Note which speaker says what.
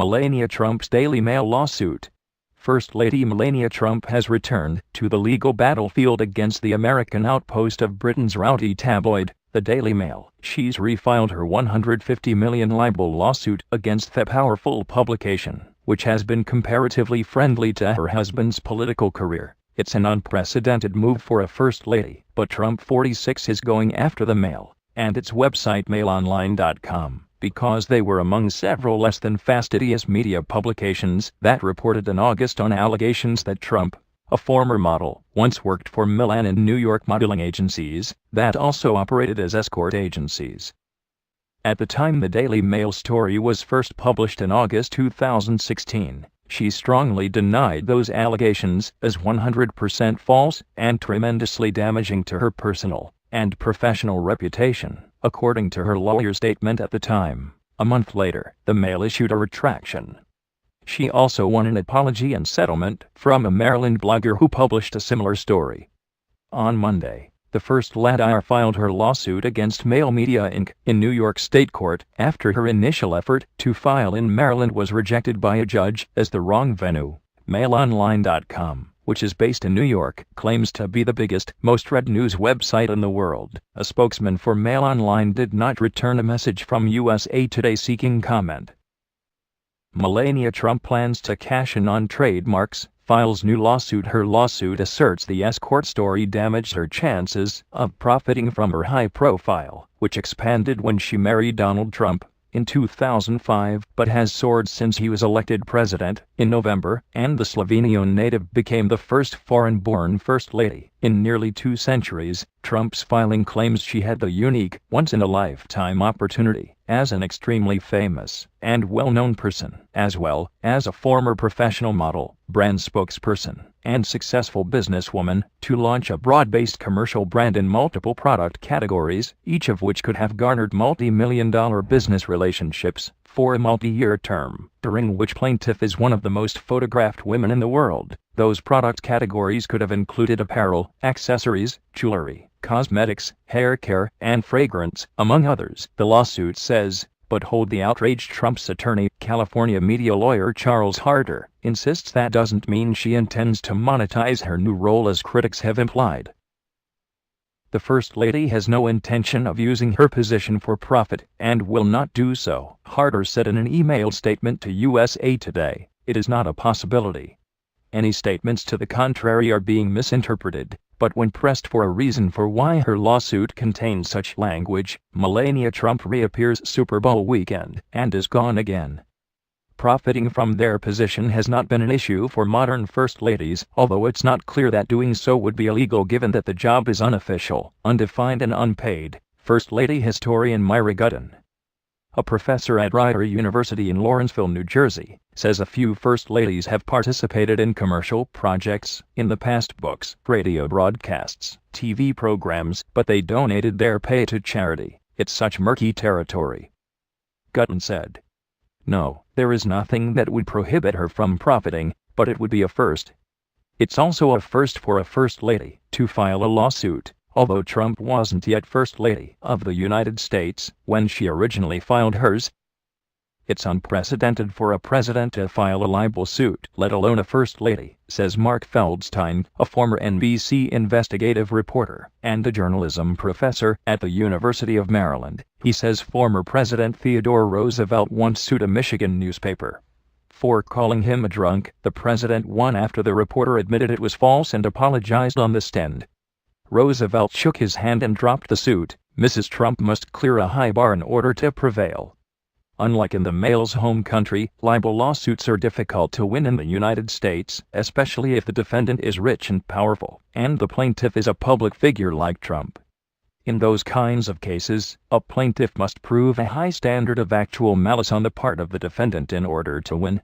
Speaker 1: Melania Trump's Daily Mail lawsuit. First Lady Melania Trump has returned to the legal battlefield against the American outpost of Britain's rowdy tabloid, the Daily Mail. She's refiled her $150 million libel lawsuit against the powerful publication, which has been comparatively friendly to her husband's political career. It's an unprecedented move for a First Lady, but Trump 46 is going after the Mail and its website mailonline.com. because they were among several less than fastidious media publications that reported in August on allegations that Trump, a former model, once worked for Milan and New York modeling agencies that also operated as escort agencies. At the time the Daily Mail story was first published in August 2016, she strongly denied those allegations as 100% false and tremendously damaging to her personal and professional reputation, according to her lawyer's statement at the time. A month later, the Mail issued a retraction. She also won an apology and settlement from a Maryland blogger who published a similar story. On Monday, the First Lady filed her lawsuit against Mail Media Inc. in New York State Court after her initial effort to file in Maryland was rejected by a judge as the wrong venue. MailOnline.com, which is based in New York, claims to be the biggest, most read news website in the world. A spokesman for Mail Online did not return a message from USA Today seeking comment. Melania Trump plans to cash in on trademarks, files new lawsuit. Her lawsuit asserts the escort story damaged her chances of profiting from her high profile, which expanded when she married Donald Trump in 2005, but has soared since he was elected president in November, and the Slovenian native became the first foreign-born First Lady in nearly 2 centuries. Trump's filing claims she had the unique, once-in-a-lifetime opportunity as an extremely famous and well-known person, as well as a former professional model, brand spokesperson, and successful businesswoman, to launch a broad-based commercial brand in multiple product categories, each of which could have garnered multi-million-dollar business relationships for a multi-year term, during which plaintiff is one of the most photographed women in the world. Those product categories could have included apparel, accessories, jewelry, cosmetics, hair care, and fragrance, among others, the lawsuit says. But hold the outraged Trump's attorney, California media lawyer Charles Harder, insists that doesn't mean she intends to monetize her new role as critics have implied. The First Lady has no intention of using her position for profit and will not do so, Harder said in an emailed statement to USA Today. It is not a possibility. Any statements to the contrary are being misinterpreted, but when pressed for a reason for why her lawsuit contains such language, Melania Trump reappears Super Bowl weekend and is gone again. Profiting from their position has not been an issue for modern First Ladies, although it's not clear that doing so would be illegal given that the job is unofficial, undefined and unpaid. First Lady historian Myra Gutton, a professor at Rider University in Lawrenceville, New Jersey, says a few First Ladies have participated in commercial projects in the past: books, radio broadcasts, TV programs, but they donated their pay to charity. It's such murky territory. Gutton said, "No, there is nothing that would prohibit her from profiting, but it would be a first. It's also a first for a First Lady to file a lawsuit, although Trump wasn't yet First Lady of the United States when she originally filed hers. It's unprecedented for a president to file a libel suit, let alone a First Lady," says Mark Feldstein, a former NBC investigative reporter and a journalism professor at the University of Maryland. He says former President Theodore Roosevelt once sued a Michigan newspaper for calling him a drunk. The president won after the reporter admitted it was false and apologized on the stand. Roosevelt shook his hand and dropped the suit. Mrs. Trump must clear a high bar in order to prevail. Unlike in the Mail's home country, libel lawsuits are difficult to win in the United States, especially if the defendant is rich and powerful, and the plaintiff is a public figure like Trump. In those kinds of cases, a plaintiff must prove a high standard of actual malice on the part of the defendant in order to win.